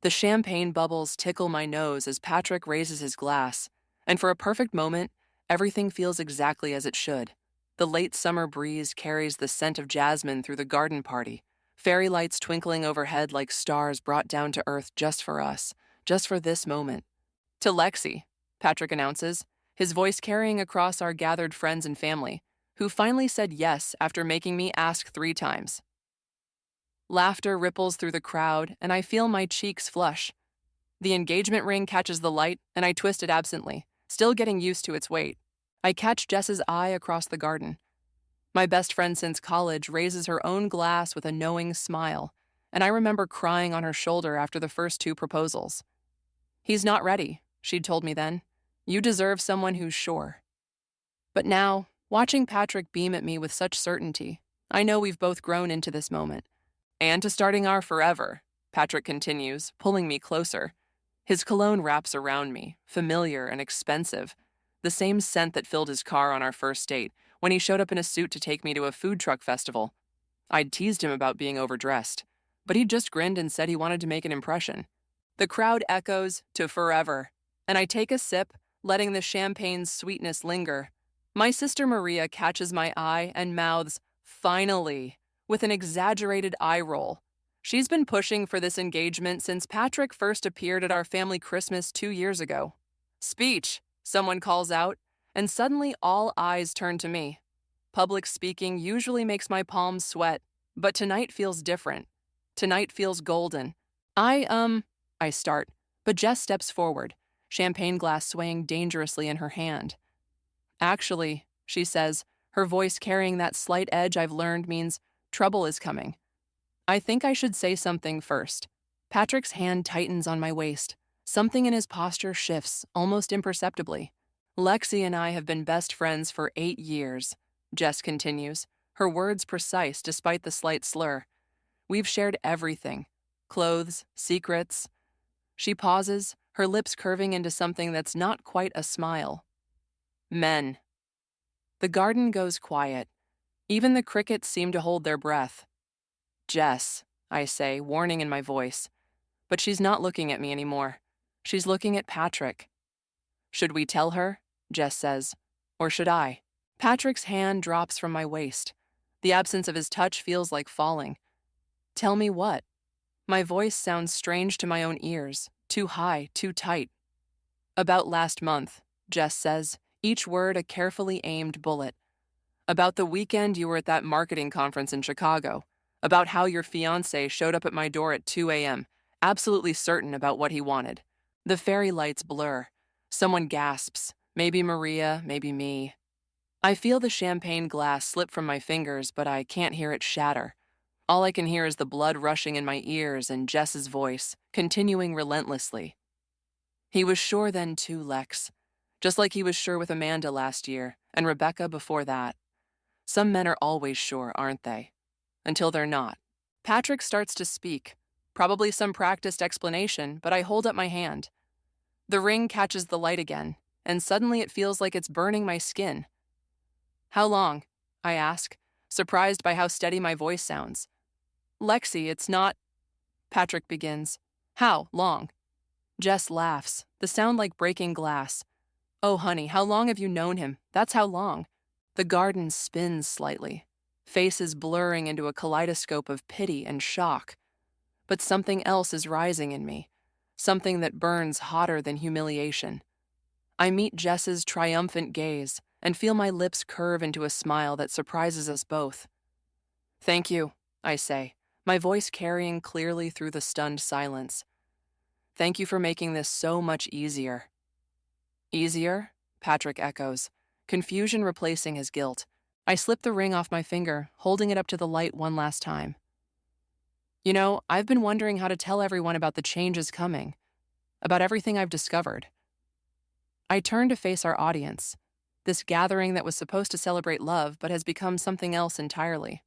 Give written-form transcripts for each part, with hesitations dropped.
The champagne bubbles tickle my nose as Patrick raises his glass, and for a perfect moment, everything feels exactly as it should. The late summer breeze carries the scent of jasmine through the garden party, fairy lights twinkling overhead like stars brought down to earth just for us, just for this moment. To Lexi, Patrick announces, his voice carrying across our gathered friends and family, who finally said yes after making me ask 3 times. Laughter ripples through the crowd, and I feel my cheeks flush. The engagement ring catches the light, and I twist it absently, still getting used to its weight. I catch Jess's eye across the garden. My best friend since college raises her own glass with a knowing smile, and I remember crying on her shoulder after the first 2 proposals. He's not ready, she'd told me then. You deserve someone who's sure. But now, watching Patrick beam at me with such certainty, I know we've both grown into this moment. And to starting our forever, Patrick continues, pulling me closer. His cologne wraps around me, familiar and expensive, the same scent that filled his car on our first date when he showed up in a suit to take me to a food truck festival. I'd teased him about being overdressed, but he just grinned and said he wanted to make an impression. The crowd echoes to forever, and I take a sip, letting the champagne's sweetness linger. My sister Maria catches my eye and mouths, "Finally," with an exaggerated eye roll. She's been pushing for this engagement since Patrick first appeared at our family Christmas 2 years ago. "Speech," someone calls out, and suddenly all eyes turn to me. Public speaking usually makes my palms sweat, but tonight feels different. Tonight feels golden. I start, but Jess steps forward, champagne glass swaying dangerously in her hand. "Actually," she says, her voice carrying that slight edge I've learned means trouble is coming. "I think I should say something first." Patrick's hand tightens on my waist. Something in his posture shifts, almost imperceptibly. "Lexi and I have been best friends for 8 years, Jess continues, her words precise despite the slight slur. "We've shared everything. Clothes, secrets." She pauses, her lips curving into something that's not quite a smile. "Men." The garden goes quiet. Even the crickets seem to hold their breath. "Jess," I say, warning in my voice. But she's not looking at me anymore. She's looking at Patrick. "Should we tell her?" Jess says. "Or should I?" Patrick's hand drops from my waist. The absence of his touch feels like falling. "Tell me what?" My voice sounds strange to my own ears, too high, too tight. "About last month," Jess says, each word a carefully aimed bullet. "About the weekend you were at that marketing conference in Chicago. About how your fiancé showed up at my door at 2 a.m., absolutely certain about what he wanted. The fairy lights blur. Someone gasps. Maybe Maria, maybe me. I feel the champagne glass slip from my fingers, but I can't hear it shatter. All I can hear is the blood rushing in my ears and Jess's voice, continuing relentlessly. He was sure then too, Lex. Just like he was sure with Amanda last year, and Rebecca before that. Some men are always sure, aren't they? Until they're not. Patrick starts to speak, probably some practiced explanation, but I hold up my hand. The ring catches the light again, and suddenly it feels like it's burning my skin. "How long?" I ask, surprised by how steady my voice sounds. "Lexi, it's not—" Patrick begins. "How long?" Jess laughs, the sound like breaking glass. "Oh, honey, how long have you known him? That's how long." The garden spins slightly, faces blurring into a kaleidoscope of pity and shock. But something else is rising in me, something that burns hotter than humiliation. I meet Jess's triumphant gaze and feel my lips curve into a smile that surprises us both. "Thank you," I say, my voice carrying clearly through the stunned silence. "Thank you for making this so much easier." "Easier?" Patrick echoes, confusion replacing his guilt. I slip the ring off my finger, holding it up to the light one last time. "You know, I've been wondering how to tell everyone about the changes coming, about everything I've discovered." I turn to face our audience, this gathering that was supposed to celebrate love but has become something else entirely.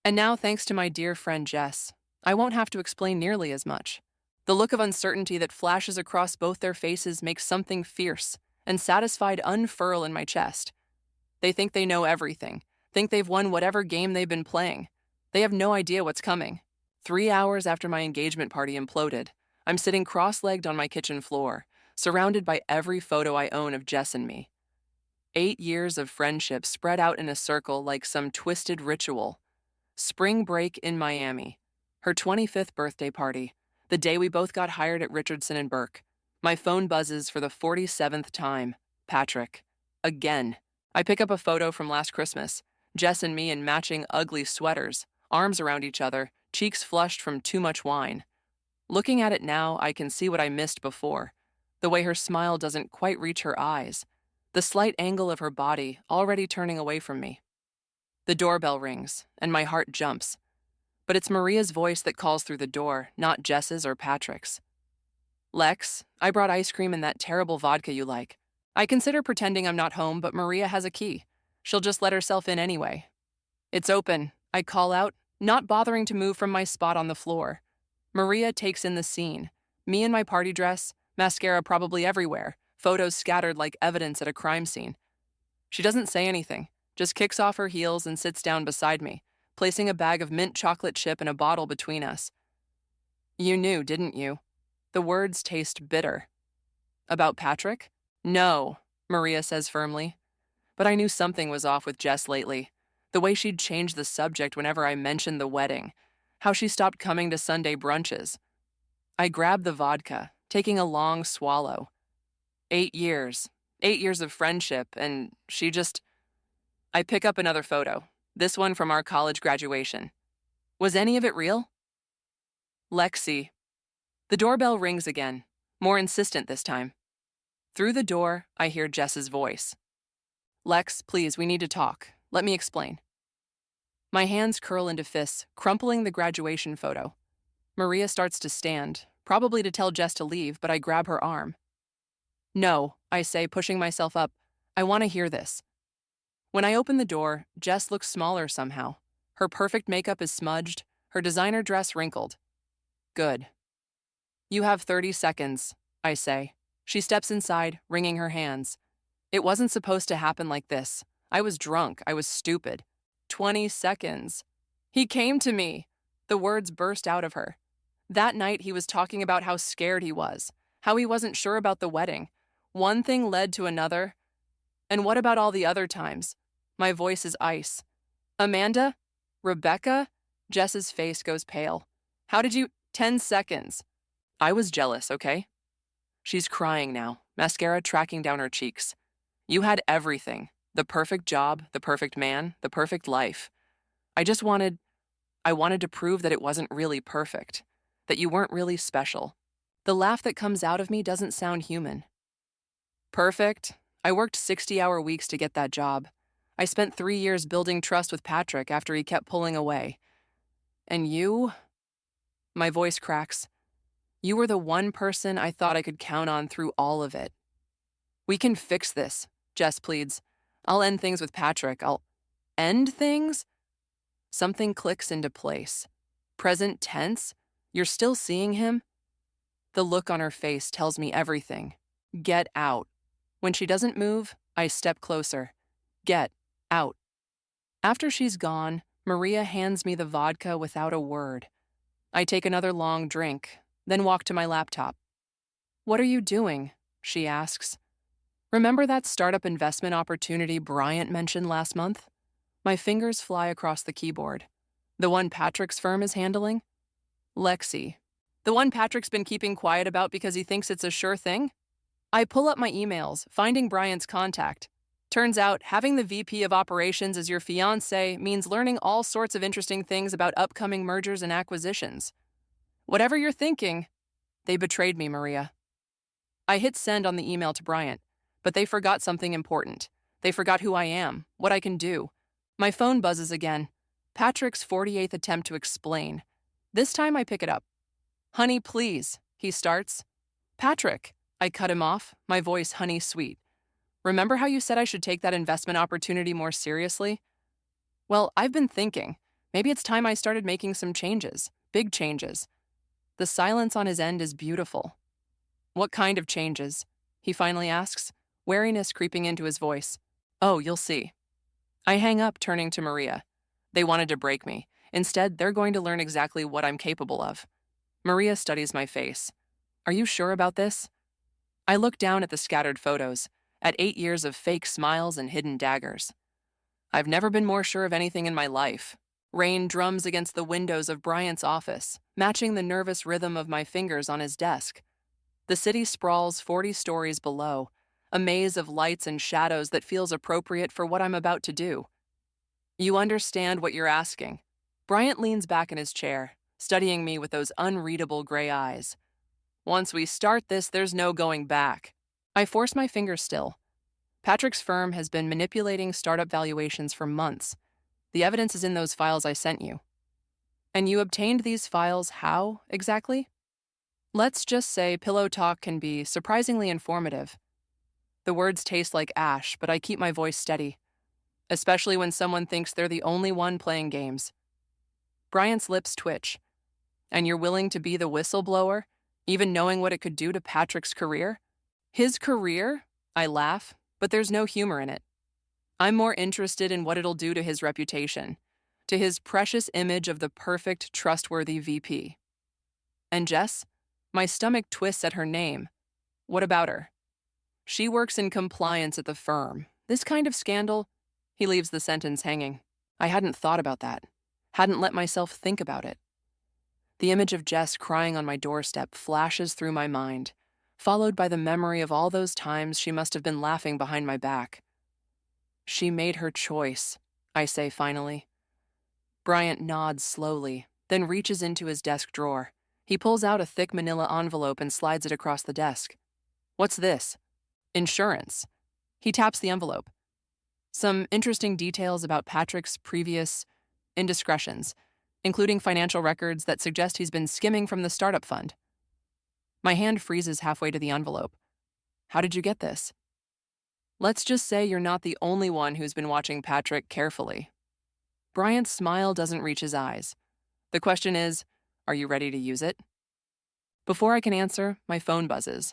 And now, thanks to my dear friend Jess, I won't have to explain nearly as much. The look of uncertainty that flashes across both their faces makes something fierce and satisfied unfurl in my chest. They think they know everything, think they've won whatever game they've been playing. They have no idea what's coming. 3 hours after my engagement party imploded, I'm sitting cross-legged on my kitchen floor, surrounded by every photo I own of Jess and me. 8 years of friendship spread out in a circle like some twisted ritual. Spring break in Miami. Her 25th birthday party. The day we both got hired at Richardson and Burke. My phone buzzes for the 47th time. Patrick. Again. I pick up a photo from last Christmas. Jess and me in matching ugly sweaters, arms around each other, cheeks flushed from too much wine. Looking at it now, I can see what I missed before. The way her smile doesn't quite reach her eyes. The slight angle of her body already turning away from me. The doorbell rings, and my heart jumps. But it's Maria's voice that calls through the door, not Jess's or Patrick's. Lex, I brought ice cream and that terrible vodka you like. I consider pretending I'm not home, but Maria has a key. She'll just let herself in anyway. It's open, I call out, not bothering to move from my spot on the floor. Maria takes in the scene. Me in my party dress, mascara probably everywhere, photos scattered like evidence at a crime scene. She doesn't say anything, just kicks off her heels and sits down beside me, placing a bag of mint chocolate chip and a bottle between us. You knew, didn't you? The words taste bitter. About Patrick? No, Maria says firmly. But I knew something was off with Jess lately. The way she'd changed the subject whenever I mentioned the wedding. How she stopped coming to Sunday brunches. I grabbed the vodka, taking a long swallow. 8 years. 8 years of friendship, and she just... I pick up another photo. This one from our college graduation. Was any of it real? Lexi. The doorbell rings again, more insistent this time. Through the door, I hear Jess's voice. Lex, please, we need to talk. Let me explain. My hands curl into fists, crumpling the graduation photo. Maria starts to stand, probably to tell Jess to leave, but I grab her arm. No, I say, pushing myself up. I want to hear this. When I open the door, Jess looks smaller somehow. Her perfect makeup is smudged, her designer dress wrinkled. Good. You have 30 seconds, I say. She steps inside, wringing her hands. It wasn't supposed to happen like this. I was drunk. I was stupid. 20 seconds. He came to me. The words burst out of her. That night, he was talking about how scared he was, how he wasn't sure about the wedding. One thing led to another. And what about all the other times? My voice is ice. Amanda? Rebecca? Jess's face goes pale. How did you... 10 seconds. I was jealous, okay? She's crying now, mascara tracking down her cheeks. You had everything. The perfect job, the perfect man, the perfect life. I wanted to prove that it wasn't really perfect, that you weren't really special. The laugh that comes out of me doesn't sound human. Perfect? I worked 60-hour weeks to get that job. I spent 3 years building trust with Patrick after he kept pulling away. And you? My voice cracks. You were the one person I thought I could count on through all of it. We can fix this, Jess pleads. I'll end things with Patrick. I'll end things? Something clicks into place. Present tense? You're still seeing him? The look on her face tells me everything. Get out. When she doesn't move, I step closer. Get out. After she's gone, Maria hands me the vodka without a word. I take another long drink, then walk to my laptop. What are you doing? She asks. Remember that startup investment opportunity Bryant mentioned last month? My fingers fly across the keyboard. The one Patrick's firm is handling? Lexi. The one Patrick's been keeping quiet about because he thinks it's a sure thing? I pull up my emails, finding Bryant's contact. Turns out, having the VP of operations as your fiancé means learning all sorts of interesting things about upcoming mergers and acquisitions. Whatever you're thinking, they betrayed me, Maria. I hit send on the email to Bryant, but they forgot something important. They forgot who I am, what I can do. My phone buzzes again. Patrick's 48th attempt to explain. This time I pick it up. Honey, please, he starts. Patrick, I cut him off, my voice honey sweet. Remember how you said I should take that investment opportunity more seriously? Well, I've been thinking. Maybe it's time I started making some changes, big changes. The silence on his end is beautiful. What kind of changes? He finally asks, wariness creeping into his voice. Oh, you'll see. I hang up, turning to Maria. They wanted to break me. Instead, they're going to learn exactly what I'm capable of. Maria studies my face. Are you sure about this? I look down at the scattered photos, at 8 years of fake smiles and hidden daggers. I've never been more sure of anything in my life. Rain drums against the windows of Bryant's office, matching the nervous rhythm of my fingers on his desk. The city sprawls 40 stories below, a maze of lights and shadows that feels appropriate for what I'm about to do. You understand what you're asking. Bryant leans back in his chair, studying me with those unreadable gray eyes. Once we start this, there's no going back. I force my fingers still. Patrick's firm has been manipulating startup valuations for months. The evidence is in those files I sent you. And you obtained these files how, exactly? Let's just say pillow talk can be surprisingly informative. The words taste like ash, but I keep my voice steady, especially when someone thinks they're the only one playing games. Bryant's lips twitch. And you're willing to be the whistleblower, even knowing what it could do to Patrick's career? His career? I laugh, but there's no humor in it. I'm more interested in what it'll do to his reputation, to his precious image of the perfect, trustworthy VP. And Jess? My stomach twists at her name. What about her? She works in compliance at the firm. This kind of scandal? He leaves the sentence hanging. I hadn't thought about that. Hadn't let myself think about it. The image of Jess crying on my doorstep flashes through my mind, followed by the memory of all those times she must have been laughing behind my back. She made her choice, I say finally. Bryant nods slowly, then reaches into his desk drawer. He pulls out a thick manila envelope and slides it across the desk. What's this? Insurance. He taps the envelope. Some interesting details about Patrick's previous indiscretions, including financial records that suggest he's been skimming from the startup fund. My hand freezes halfway to the envelope. How did you get this? Let's just say you're not the only one who's been watching Patrick carefully. Bryant's smile doesn't reach his eyes. The question is, are you ready to use it? Before I can answer, my phone buzzes.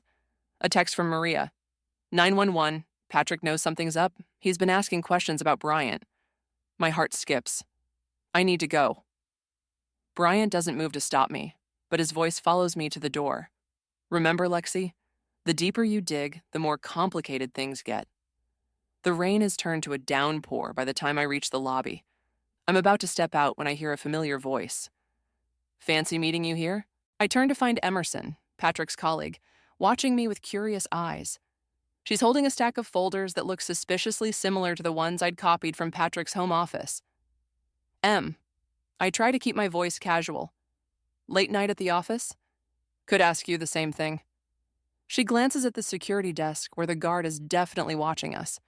A text from Maria. 911, Patrick knows something's up. He's been asking questions about Bryant. My heart skips. I need to go. Bryant doesn't move to stop me, but his voice follows me to the door. Remember, Lexi? The deeper you dig, the more complicated things get. The rain has turned to a downpour by the time I reach the lobby. I'm about to step out when I hear a familiar voice. Fancy meeting you here? I turn to find Emerson, Patrick's colleague, watching me with curious eyes. She's holding a stack of folders that look suspiciously similar to the ones I'd copied from Patrick's home office. I try to keep my voice casual. Late night at the office? Could ask you the same thing. She glances at the security desk where the guard is definitely watching us.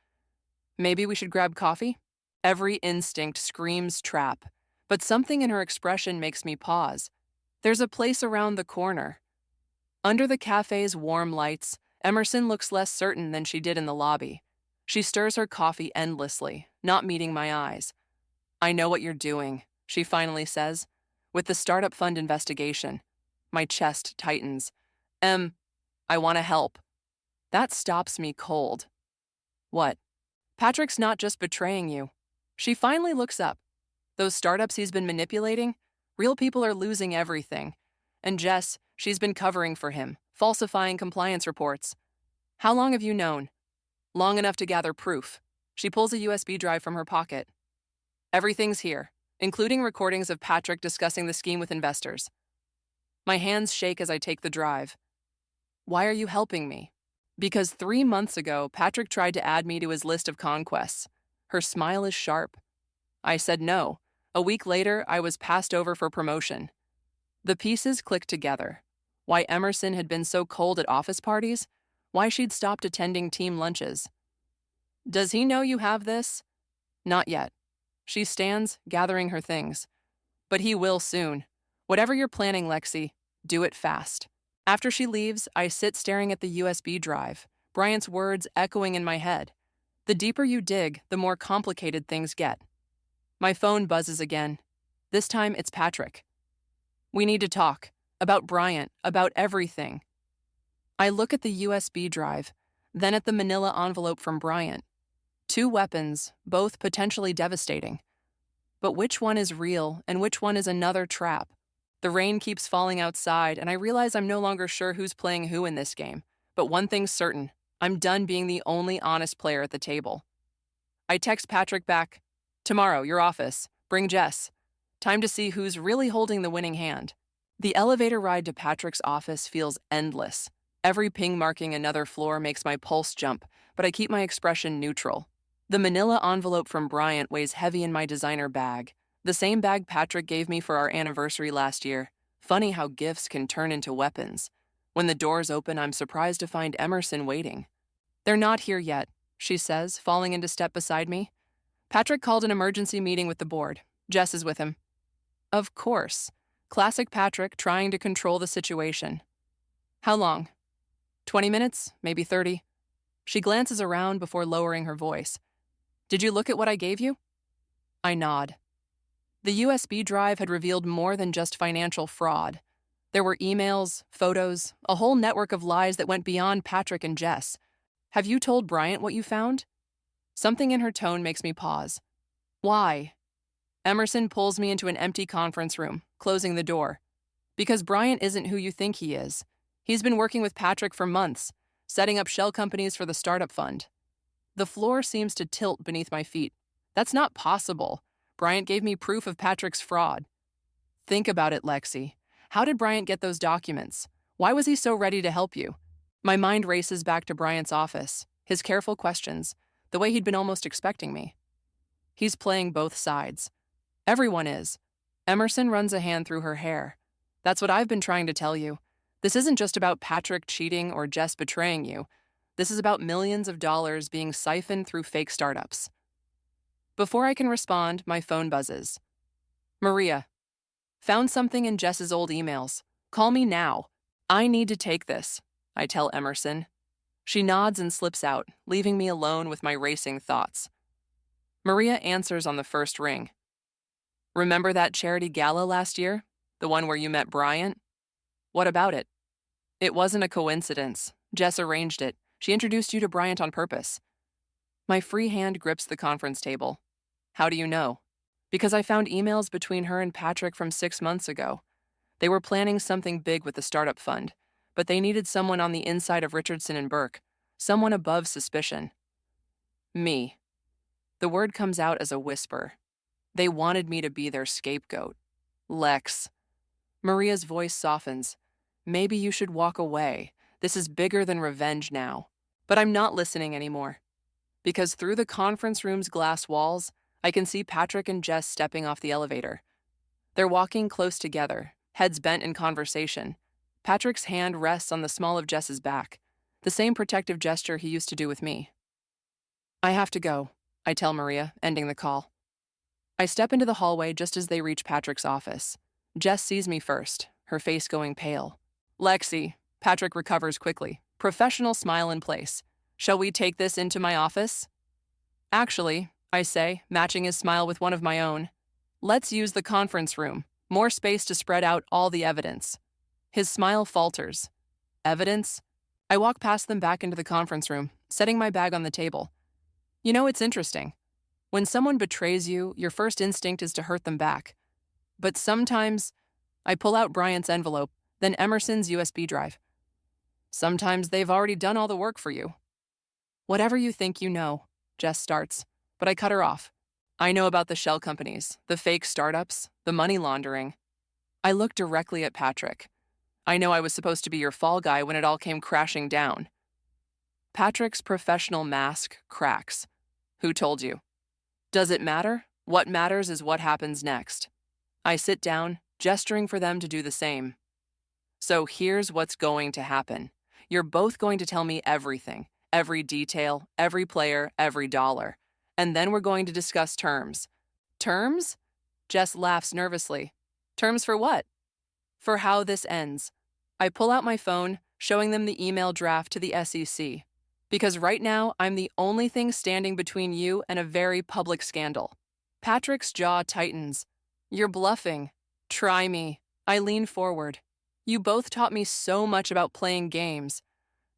Maybe we should grab coffee? Every instinct screams trap, but something in her expression makes me pause. There's a place around the corner. Under the cafe's warm lights, Emerson looks less certain than she did in the lobby. She stirs her coffee endlessly, not meeting my eyes. I know what you're doing, she finally says. With the startup fund investigation. My chest tightens. I want to help. That stops me cold. What? Patrick's not just betraying you. She finally looks up. Those startups he's been manipulating, real people are losing everything. And Jess, she's been covering for him, falsifying compliance reports. How long have you known? Long enough to gather proof. She pulls a USB drive from her pocket. Everything's here, including recordings of Patrick discussing the scheme with investors. My hands shake as I take the drive. Why are you helping me? Because 3 months ago, Patrick tried to add me to his list of conquests. Her smile is sharp. I said no. A week later, I was passed over for promotion. The pieces clicked together. Why Emerson had been so cold at office parties, why she'd stopped attending team lunches. Does he know you have this? Not yet. She stands, gathering her things. But he will soon. Whatever you're planning, Lexi, do it fast. After she leaves, I sit staring at the USB drive, Bryant's words echoing in my head. The deeper you dig, the more complicated things get. My phone buzzes again. This time it's Patrick. We need to talk. About Bryant, about everything. I look at the USB drive, then at the manila envelope from Bryant. 2 weapons, both potentially devastating. But which one is real and which one is another trap? The rain keeps falling outside, and I realize I'm no longer sure who's playing who in this game. But one thing's certain, I'm done being the only honest player at the table. I text Patrick back, "Tomorrow, your office. Bring Jess. Time to see who's really holding the winning hand." The elevator ride to Patrick's office feels endless. Every ping marking another floor makes my pulse jump, but I keep my expression neutral. The manila envelope from Bryant weighs heavy in my designer bag, the same bag Patrick gave me for our anniversary last year. Funny how gifts can turn into weapons. When the doors open, I'm surprised to find Emerson waiting. "They're not here yet," she says, falling into step beside me. "Patrick called an emergency meeting with the board. Jess is with him." Of course. Classic Patrick trying to control the situation. "How long?" 20 minutes, maybe 30. She glances around before lowering her voice. "Did you look at what I gave you?" I nod. The USB drive had revealed more than just financial fraud. There were emails, photos, a whole network of lies that went beyond Patrick and Jess. "Have you told Bryant what you found?" Something in her tone makes me pause. "Why?" Emerson pulls me into an empty conference room, closing the door. "Because Bryant isn't who you think he is. He's been working with Patrick for months, setting up shell companies for the startup fund." The floor seems to tilt beneath my feet. That's not possible. Bryant gave me proof of Patrick's fraud. Think about it, Lexi. How did Bryant get those documents? Why was he so ready to help you? My mind races back to Bryant's office, his careful questions, the way he'd been almost expecting me. He's playing both sides. Everyone is. Emerson runs a hand through her hair. "That's what I've been trying to tell you. This isn't just about Patrick cheating or Jess betraying you. This is about millions of dollars being siphoned through fake startups." Before I can respond, my phone buzzes. "Maria, found something in Jess's old emails. Call me now. I need to take this," I tell Emerson. She nods and slips out, leaving me alone with my racing thoughts. Maria answers on the first ring. "Remember that charity gala last year? The one where you met Bryant? What about it?" "It wasn't a coincidence. Jess arranged it. She introduced you to Bryant on purpose." My free hand grips the conference table. "How do you know?" "Because I found emails between her and Patrick from 6 months ago. They were planning something big with the startup fund, but they needed someone on the inside of Richardson and Burke, someone above suspicion." Me. The word comes out as a whisper. They wanted me to be their scapegoat. Lex. Maria's voice softens. "Maybe you should walk away. This is bigger than revenge now." But I'm not listening anymore. Because through the conference room's glass walls, I can see Patrick and Jess stepping off the elevator. They're walking close together, heads bent in conversation. Patrick's hand rests on the small of Jess's back, the same protective gesture he used to do with me. "I have to go," I tell Maria, ending the call. I step into the hallway just as they reach Patrick's office. Jess sees me first, her face going pale. "Lexi," Patrick recovers quickly, professional smile in place. "Shall we take this into my office?" "Actually," I say, matching his smile with one of my own, "let's use the conference room. More space to spread out all the evidence." His smile falters. "Evidence?" I walk past them back into the conference room, setting my bag on the table. You know, it's interesting. When someone betrays you, your first instinct is to hurt them back. But sometimes, I pull out Bryant's envelope, then Emerson's USB drive. Sometimes they've already done all the work for you. "Whatever you think you know," Jess starts, but I cut her off. "I know about the shell companies, the fake startups, the money laundering." I look directly at Patrick. "I know I was supposed to be your fall guy when it all came crashing down." Patrick's professional mask cracks. "Who told you?" "Does it matter? What matters is what happens next." I sit down, gesturing for them to do the same. "So here's what's going to happen. You're both going to tell me everything, every detail, every player, every dollar. And then we're going to discuss terms." "Terms?" Jess laughs nervously. "Terms for what?" "For how this ends." I pull out my phone, showing them the email draft to the SEC. Because right now, I'm the only thing standing between you and a very public scandal. Patrick's jaw tightens. "You're bluffing." "Try me." I lean forward. "You both taught me so much about playing games.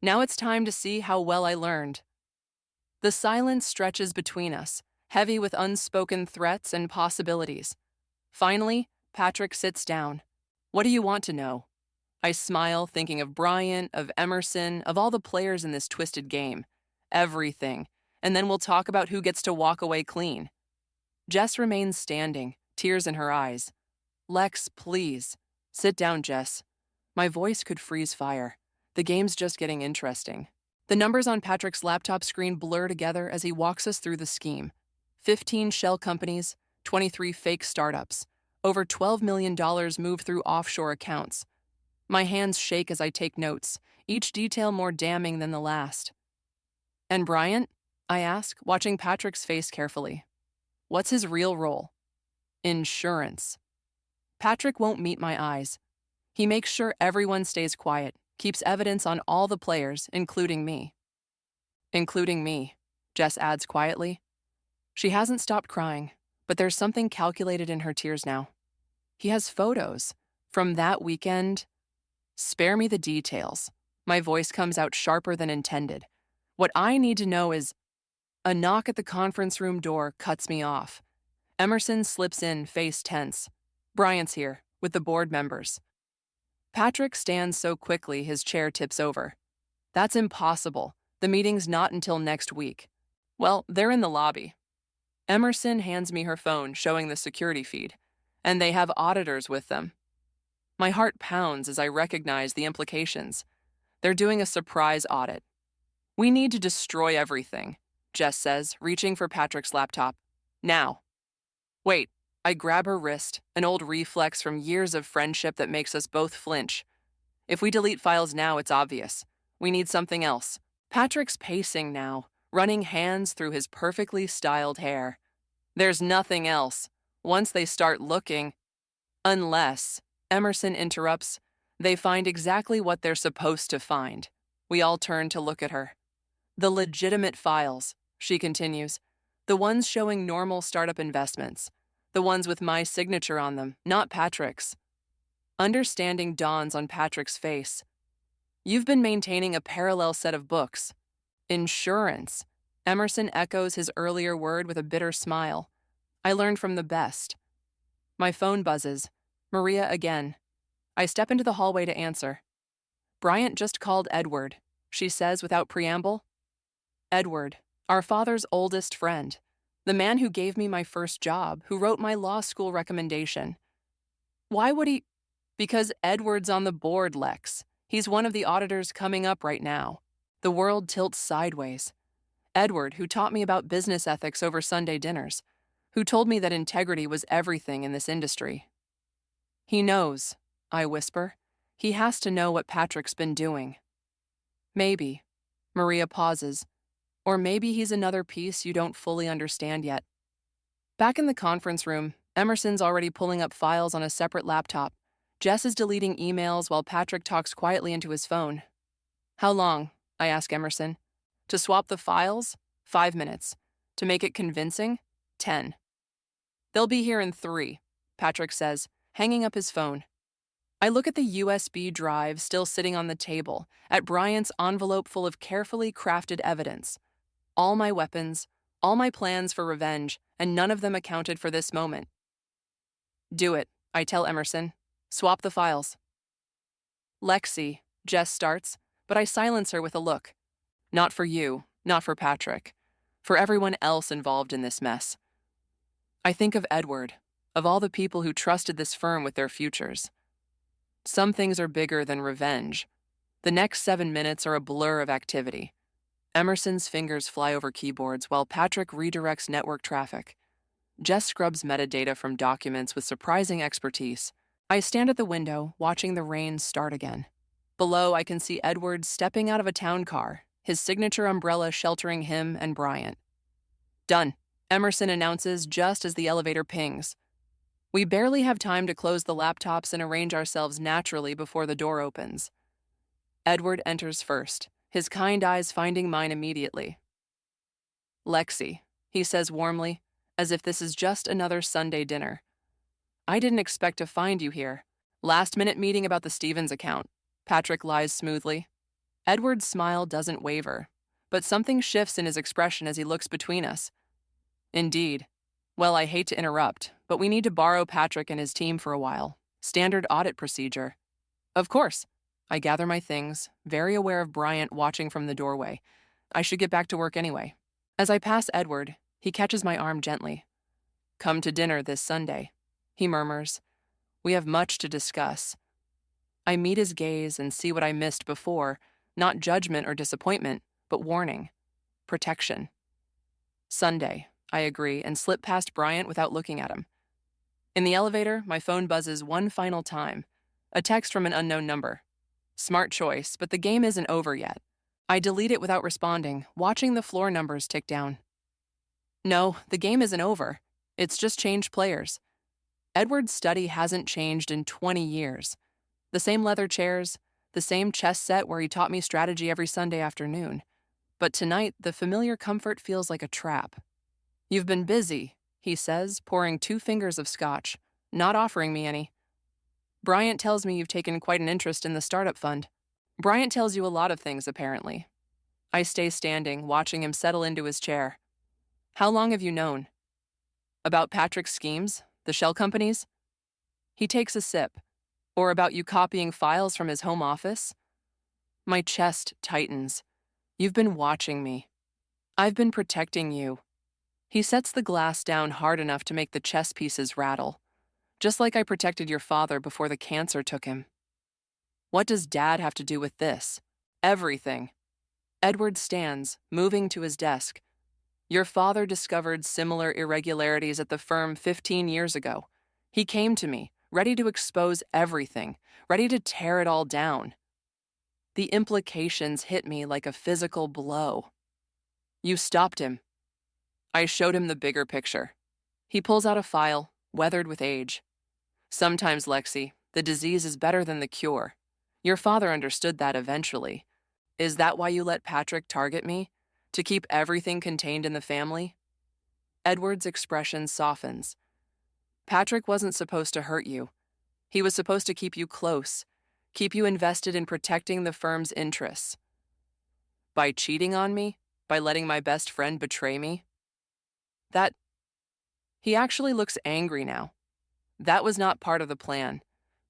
Now it's time to see how well I learned." The silence stretches between us, heavy with unspoken threats and possibilities. Finally, Patrick sits down. What do you want to know? I smile, thinking of Bryant, of Emerson, of all the players in this twisted game. Everything. And then we'll talk about who gets to walk away clean. Jess remains standing, tears in her eyes. Lex, please. Sit down, Jess. My voice could freeze fire. The game's just getting interesting. The numbers on Patrick's laptop screen blur together as he walks us through the scheme. 15 shell companies, 23 fake startups. Over $12 million move through offshore accounts. My hands shake as I take notes, each detail more damning than the last. And Bryant? I ask, watching Patrick's face carefully. What's his real role? Insurance. Patrick won't meet my eyes. He makes sure everyone stays quiet, keeps evidence on all the players, including me. Including me, Jess adds quietly. She hasn't stopped crying, but there's something calculated in her tears now. He has photos from that weekend. Spare me the details. My voice comes out sharper than intended. What I need to know is... A knock at the conference room door cuts me off. Emerson slips in, face tense. Bryant's here, with the board members. Patrick stands so quickly his chair tips over. That's impossible. The meeting's not until next week. Well, they're in the lobby. Emerson hands me her phone showing the security feed, and they have auditors with them. My heart pounds as I recognize the implications. They're doing a surprise audit. We need to destroy everything, Jess says, reaching for Patrick's laptop. Now. Wait, I grab her wrist, an old reflex from years of friendship that makes us both flinch. If we delete files now, it's obvious. We need something else. Patrick's pacing now, running hands through his perfectly styled hair. There's nothing else. Once they start looking... Unless, Emerson interrupts, they find exactly what they're supposed to find. We all turn to look at her. The legitimate files, she continues. The ones showing normal startup investments. The ones with my signature on them, not Patrick's. Understanding dawns on Patrick's face. You've been maintaining a parallel set of books. Insurance. Emerson echoes his earlier word with a bitter smile. I learned from the best. My phone buzzes. Maria again. I step into the hallway to answer. Bryant just called Edward, she says without preamble. Edward, our father's oldest friend. The man who gave me my first job, who wrote my law school recommendation. Why would he? Because Edward's on the board, Lex. He's one of the auditors coming up right now. The world tilts sideways. Edward, who taught me about business ethics over Sunday dinners, who told me that integrity was everything in this industry. He knows, I whisper. He has to know what Patrick's been doing. Maybe. Maria pauses. Or maybe he's another piece you don't fully understand yet. Back in the conference room, Emerson's already pulling up files on a separate laptop. Jess is deleting emails while Patrick talks quietly into his phone. How long? I ask Emerson. To swap the files? 5 minutes. To make it convincing? 10. They'll be here in 3, Patrick says, hanging up his phone. I look at the USB drive still sitting on the table, at Bryant's envelope full of carefully crafted evidence. All my weapons, all my plans for revenge, and none of them accounted for this moment. Do it, I tell Emerson. Swap the files. Lexi, Jess starts, but I silence her with a look. Not for you, not for Patrick. For everyone else involved in this mess. I think of Edward, of all the people who trusted this firm with their futures. Some things are bigger than revenge. The next 7 minutes are a blur of activity. Emerson's fingers fly over keyboards while Patrick redirects network traffic. Jess scrubs metadata from documents with surprising expertise. I stand at the window, watching the rain start again. Below, I can see Edward stepping out of a town car, his signature umbrella sheltering him and Bryant. Done, Emerson announces just as the elevator pings. We barely have time to close the laptops and arrange ourselves naturally before the door opens. Edward enters first, his kind eyes finding mine immediately. Lexi, he says warmly, as if this is just another Sunday dinner. I didn't expect to find you here. Last-minute meeting about the Stevens account. Patrick lies smoothly. Edward's smile doesn't waver, but something shifts in his expression as he looks between us. Indeed. Well, I hate to interrupt, but we need to borrow Patrick and his team for a while. Standard audit procedure. Of course. I gather my things, very aware of Bryant watching from the doorway. I should get back to work anyway. As I pass Edward, he catches my arm gently. Come to dinner this Sunday, he murmurs. We have much to discuss. I meet his gaze and see what I missed before, not judgment or disappointment, but warning, protection. Sunday, I agree, and slip past Bryant without looking at him. In the elevator, my phone buzzes one final time. A text from an unknown number. Smart choice, but the game isn't over yet. I delete it without responding, watching the floor numbers tick down. No, the game isn't over. It's just changed players. Edward's study hasn't changed in 20 years. The same leather chairs, the same chess set where he taught me strategy every Sunday afternoon. But tonight, the familiar comfort feels like a trap. You've been busy, he says, pouring 2 fingers of scotch, not offering me any. Bryant tells me you've taken quite an interest in the startup fund. Bryant tells you a lot of things, apparently. I stay standing, watching him settle into his chair. How long have you known? About Patrick's schemes, the shell companies? He takes a sip. Or about you copying files from his home office? My chest tightens. You've been watching me. I've been protecting you. He sets the glass down hard enough to make the chess pieces rattle. Just like I protected your father before the cancer took him. What does Dad have to do with this? Everything. Edward stands, moving to his desk. Your father discovered similar irregularities at the firm 15 years ago. He came to me, ready to expose everything, ready to tear it all down. The implications hit me like a physical blow. You stopped him. I showed him the bigger picture. He pulls out a file, weathered with age. Sometimes, Lexi, the disease is better than the cure. Your father understood that eventually. Is that why you let Patrick target me? To keep everything contained in the family? Edward's expression softens. Patrick wasn't supposed to hurt you. He was supposed to keep you close, keep you invested in protecting the firm's interests. By cheating on me? By letting my best friend betray me? He actually looks angry now. That was not part of the plan.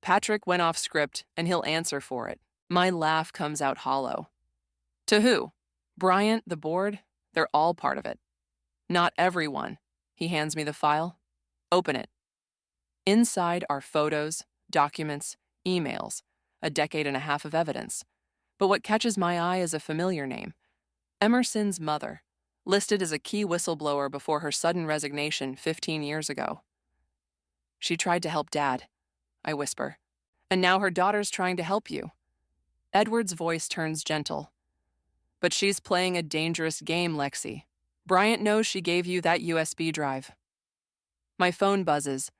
Patrick went off script, and he'll answer for it. My laugh comes out hollow. To who? Bryant, the board? They're all part of it. Not everyone. He hands me the file. Open it. Inside are photos, documents, emails, a decade and a half of evidence. But what catches my eye is a familiar name. Emerson's mother, listed as a key whistleblower before her sudden resignation 15 years ago. She tried to help Dad, I whisper. And now her daughter's trying to help you. Edward's voice turns gentle. But she's playing a dangerous game, Lexi. Bryant knows she gave you that USB drive. My phone buzzes.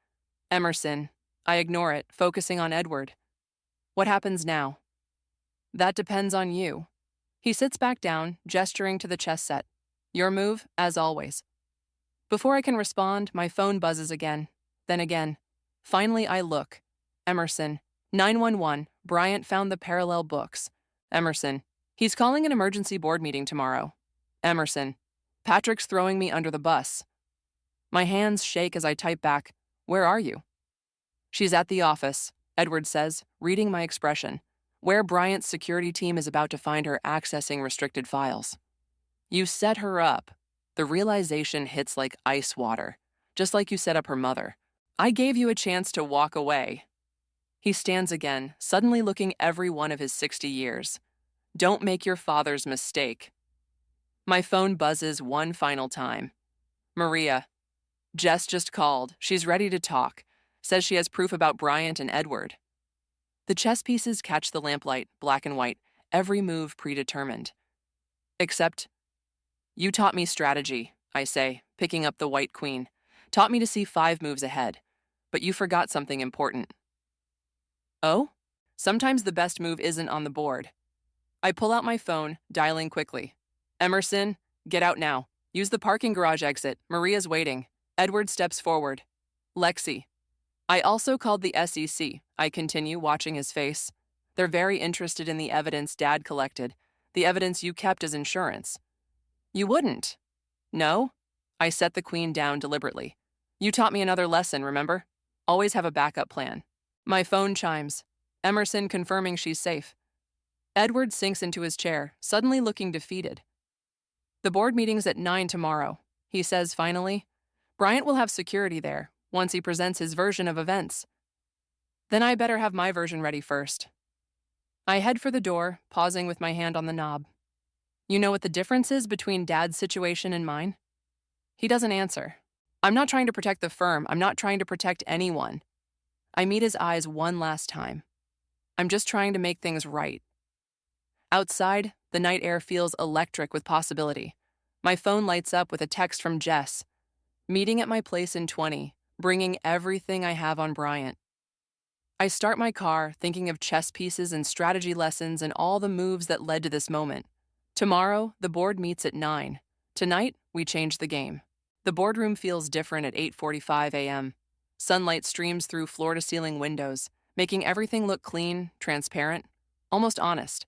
Emerson. I ignore it, focusing on Edward. What happens now? That depends on you. He sits back down, gesturing to the chess set. Your move, as always. Before I can respond, my phone buzzes again. Then again. Finally, I look. Emerson. 911. Bryant found the parallel books. Emerson. He's calling an emergency board meeting tomorrow. Emerson. Patrick's throwing me under the bus. My hands shake as I type back, Where are you? She's at the office, Edward says, reading my expression, where Bryant's security team is about to find her accessing restricted files. You set her up. The realization hits like ice water, just like you set up her mother. I gave you a chance to walk away. He stands again, suddenly looking every one of his 60 years. Don't make your father's mistake. My phone buzzes one final time. Maria. Jess just called. She's ready to talk. Says she has proof about Bryant and Edward. The chess pieces catch the lamplight, black and white, every move predetermined. Except, you taught me strategy, I say, picking up the white queen. Taught me to see 5 moves ahead. But you forgot something important. Oh? Sometimes the best move isn't on the board. I pull out my phone, dialing quickly. Emerson, get out now. Use the parking garage exit. Maria's waiting. Edward steps forward. Lexi. I also called the SEC, I continue, watching his face. They're very interested in the evidence Dad collected, the evidence you kept as insurance. You wouldn't. No? I set the queen down deliberately. You taught me another lesson, remember? Always have a backup plan. My phone chimes. Emerson confirming she's safe. Edward sinks into his chair, suddenly looking defeated. The board meeting's at 9 tomorrow, he says finally. Bryant will have security there, once he presents his version of events. Then I better have my version ready first. I head for the door, pausing with my hand on the knob. You know what the difference is between Dad's situation and mine? He doesn't answer. I'm not trying to protect the firm. I'm not trying to protect anyone. I meet his eyes one last time. I'm just trying to make things right. Outside, the night air feels electric with possibility. My phone lights up with a text from Jess. Meeting at my place in 20, bringing everything I have on Bryant. I start my car, thinking of chess pieces and strategy lessons and all the moves that led to this moment. Tomorrow, the board meets at 9. Tonight, we change the game. The boardroom feels different at 8:45 a.m. Sunlight streams through floor-to-ceiling windows, making everything look clean, transparent, almost honest.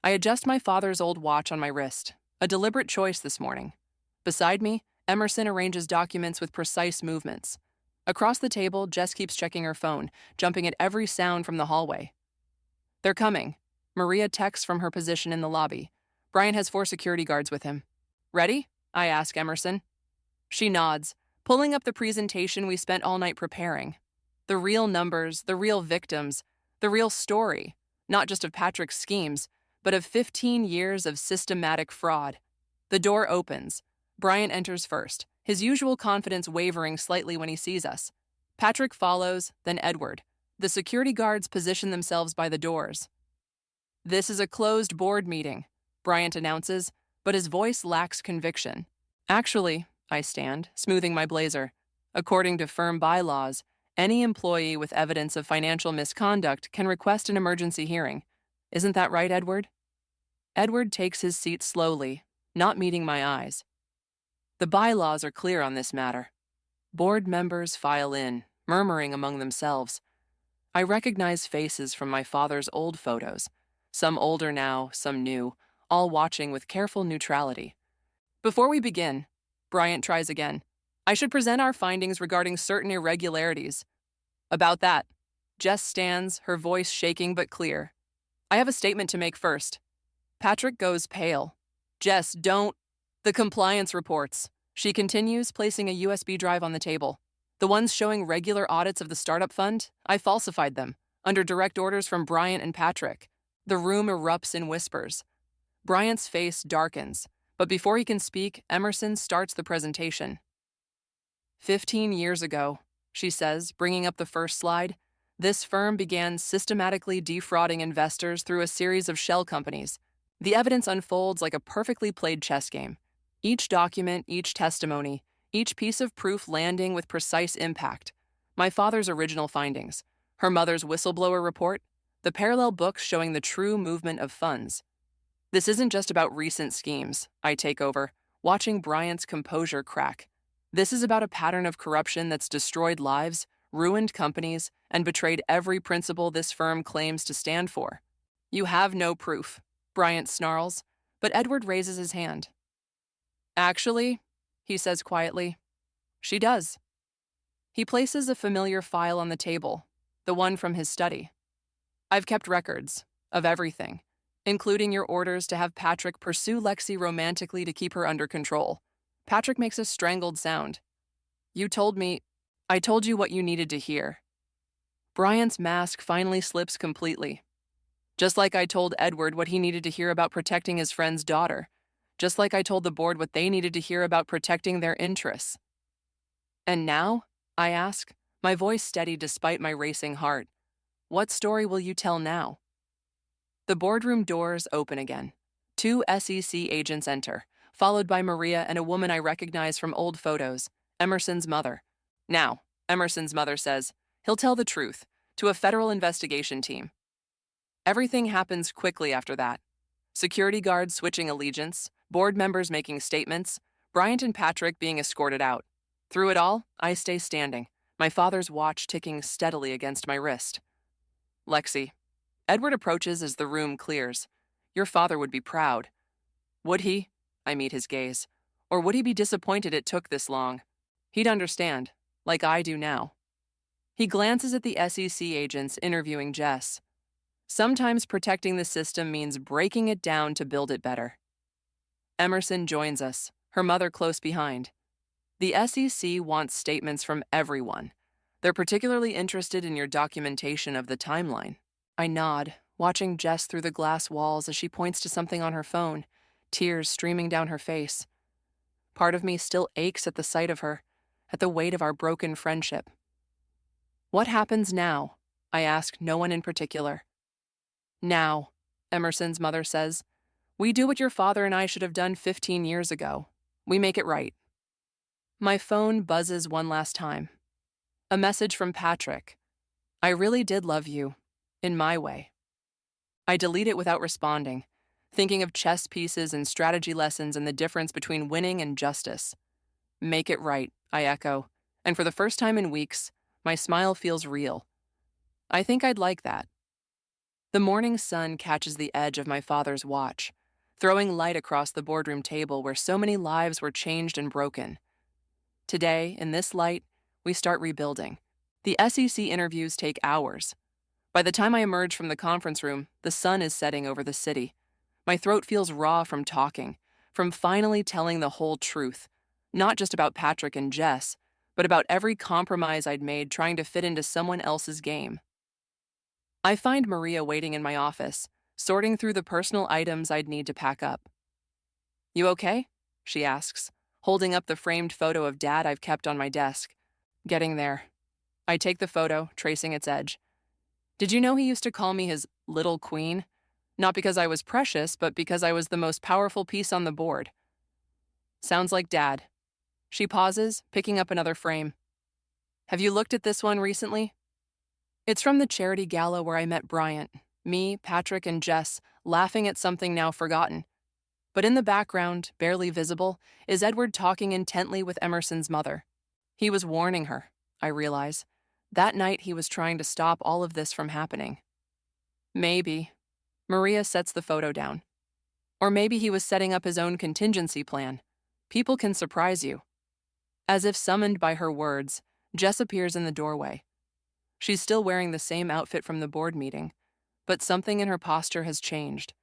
I adjust my father's old watch on my wrist, a deliberate choice this morning. Beside me, Emerson arranges documents with precise movements. Across the table, Jess keeps checking her phone, jumping at every sound from the hallway. They're coming. Maria texts from her position in the lobby. Bryant has 4 security guards with him. Ready? I ask Emerson. She nods, pulling up the presentation we spent all night preparing. The real numbers, the real victims, the real story, not just of Patrick's schemes, but of 15 years of systematic fraud. The door opens. Bryant enters first, his usual confidence wavering slightly when he sees us. Patrick follows, then Edward. The security guards position themselves by the doors. This is a closed board meeting, Bryant announces, but his voice lacks conviction. Actually, I stand, smoothing my blazer. According to firm bylaws, any employee with evidence of financial misconduct can request an emergency hearing. Isn't that right, Edward? Edward takes his seat slowly, not meeting my eyes. The bylaws are clear on this matter. Board members file in, murmuring among themselves. I recognize faces from my father's old photos, some older now, some new, all watching with careful neutrality. Before we begin, Bryant tries again. I should present our findings regarding certain irregularities. About that, Jess stands, her voice shaking but clear. I have a statement to make first. Patrick goes pale. Jess, don't. The compliance reports. She continues, placing a USB drive on the table. The ones showing regular audits of the startup fund, I falsified them, under direct orders from Bryant and Patrick. The room erupts in whispers. Bryant's face darkens, but before he can speak, Emerson starts the presentation. 15 years ago, she says, bringing up the first slide, this firm began systematically defrauding investors through a series of shell companies. The evidence unfolds like a perfectly played chess game. Each document, each testimony, each piece of proof landing with precise impact. My father's original findings, her mother's whistleblower report, the parallel books showing the true movement of funds. This isn't just about recent schemes, I take over, watching Bryant's composure crack. This is about a pattern of corruption that's destroyed lives, ruined companies, and betrayed every principle this firm claims to stand for. You have no proof, Bryant snarls, but Edward raises his hand. Actually, he says quietly, she does. He places a familiar file on the table, the one from his study. I've kept records of everything, including your orders to have Patrick pursue Lexi romantically to keep her under control. Patrick makes a strangled sound. I told you what you needed to hear. Bryant's mask finally slips completely. Just like I told Edward what he needed to hear about protecting his friend's daughter. Just like I told the board what they needed to hear about protecting their interests. And now, I ask, my voice steady despite my racing heart, what story will you tell now? The boardroom doors open again. 2 SEC agents enter, followed by Maria and a woman I recognize from old photos, Emerson's mother. Now, Emerson's mother says, he'll tell the truth, to a federal investigation team. Everything happens quickly after that. Security guards switching allegiance, board members making statements, Bryant and Patrick being escorted out. Through it all, I stay standing, my father's watch ticking steadily against my wrist. Lexi. Edward approaches as the room clears. Your father would be proud. Would he? I meet his gaze. Or would he be disappointed it took this long? He'd understand, like I do now. He glances at the SEC agents interviewing Jess. Sometimes protecting the system means breaking it down to build it better. Emerson joins us, her mother close behind. The SEC wants statements from everyone. They're particularly interested in your documentation of the timeline. I nod, watching Jess through the glass walls as she points to something on her phone, tears streaming down her face. Part of me still aches at the sight of her, at the weight of our broken friendship. What happens now? I ask no one in particular. Now, Emerson's mother says, we do what your father and I should have done 15 years ago. We make it right. My phone buzzes one last time. A message from Patrick. I really did love you, in my way. I delete it without responding, thinking of chess pieces and strategy lessons and the difference between winning and justice. Make it right, I echo, and for the first time in weeks, my smile feels real. I think I'd like that. The morning sun catches the edge of my father's watch, throwing light across the boardroom table where so many lives were changed and broken. Today, in this light, we start rebuilding. The SEC interviews take hours. By the time I emerge from the conference room, the sun is setting over the city. My throat feels raw from talking, from finally telling the whole truth, not just about Patrick and Jess, but about every compromise I'd made trying to fit into someone else's game. I find Maria waiting in my office, sorting through the personal items I'd need to pack up. You okay? She asks, holding up the framed photo of Dad I've kept on my desk. Getting there. I take the photo, tracing its edge. Did you know he used to call me his little queen? Not because I was precious, but because I was the most powerful piece on the board. Sounds like Dad. She pauses, picking up another frame. Have you looked at this one recently? It's from the charity gala where I met Bryant, me, Patrick, and Jess, laughing at something now forgotten. But in the background, barely visible, is Edward talking intently with Emerson's mother. He was warning her, I realize. That night he was trying to stop all of this from happening. Maybe. Maria sets the photo down. Or maybe he was setting up his own contingency plan. People can surprise you. As if summoned by her words, Jess appears in the doorway. She's still wearing the same outfit from the board meeting, but something in her posture has changed.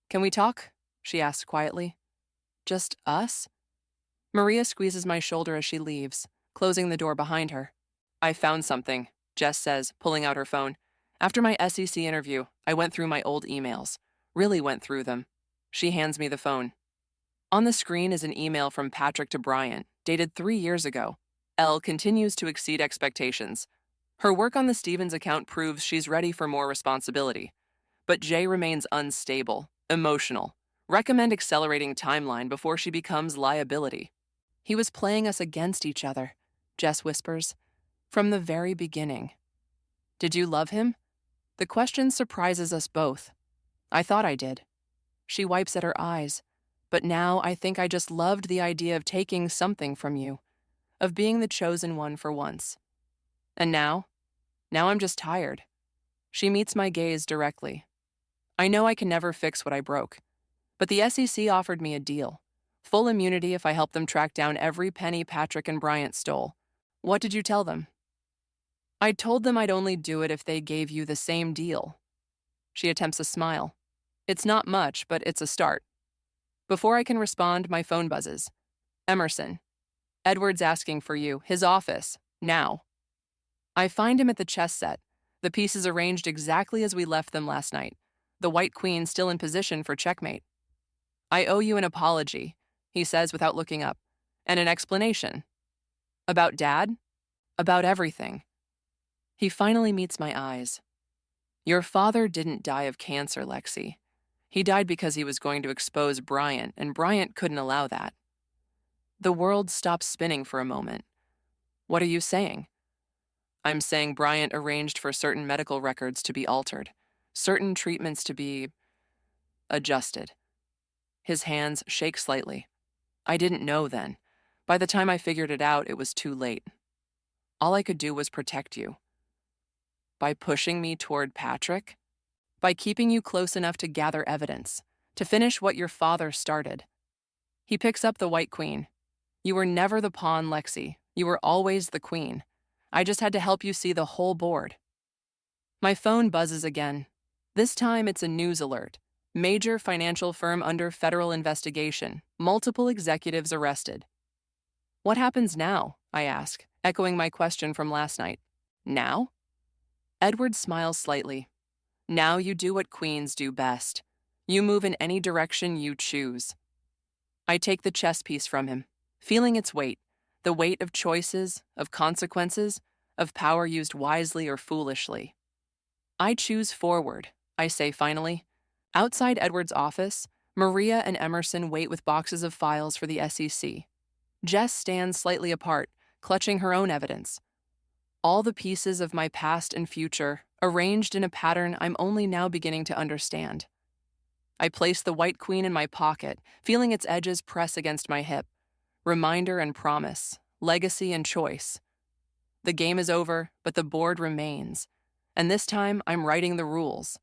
Can we talk? She asks quietly. Just us? Maria squeezes my shoulder as she leaves, closing the door behind her. I found something, Jess says, pulling out her phone. After my SEC interview, I went through my old emails. Really went through them. She hands me the phone. On the screen is an email from Patrick to Bryant, dated 3 years ago. Elle continues to exceed expectations. Her work on the Stevens account proves she's ready for more responsibility. But Jay remains unstable, emotional. Recommend accelerating timeline before she becomes liability. He was playing us against each other, Jess whispers. From the very beginning. Did you love him? The question surprises us both. I thought I did. She wipes at her eyes. But now I think I just loved the idea of taking something from you, of being the chosen one for once. And now I'm just tired. She meets my gaze directly. I know I can never fix what I broke, but the SEC offered me a deal. Full immunity if I help them track down every penny Patrick and Bryant stole. What did you tell them? I told them I'd only do it if they gave you the same deal. She attempts a smile. It's not much, but it's a start. Before I can respond, my phone buzzes. Emerson. Edward's asking for you, his office, now. I find him at the chess set, the pieces arranged exactly as we left them last night, the white queen still in position for checkmate. I owe you an apology, he says without looking up, and an explanation. About Dad? About everything. He finally meets my eyes. Your father didn't die of cancer, Lexi. He died because he was going to expose Bryant, and Bryant couldn't allow that. The world stops spinning for a moment. What are you saying? I'm saying Bryant arranged for certain medical records to be altered, certain treatments to be adjusted. His hands shake slightly. I didn't know then. By the time I figured it out, it was too late. All I could do was protect you. By pushing me toward Patrick? By keeping you close enough to gather evidence, to finish what your father started. He picks up the white queen. You were never the pawn, Lexi. You were always the queen. I just had to help you see the whole board. My phone buzzes again. This time it's a news alert. Major financial firm under federal investigation. Multiple executives arrested. What happens now? I ask, echoing my question from last night. Now? Edward smiles slightly. Now you do what queens do best. You move in any direction you choose. I take the chess piece from him, feeling its weight, the weight of choices, of consequences, of power used wisely or foolishly. I choose forward, I say finally. Outside Edward's office, Maria and Emerson wait with boxes of files for the SEC. Jess stands slightly apart, clutching her own evidence. All the pieces of my past and future, arranged in a pattern I'm only now beginning to understand. I place the white queen in my pocket, feeling its edges press against my hip. Reminder and promise, legacy and choice. The game is over, but the board remains. And this time, I'm writing the rules.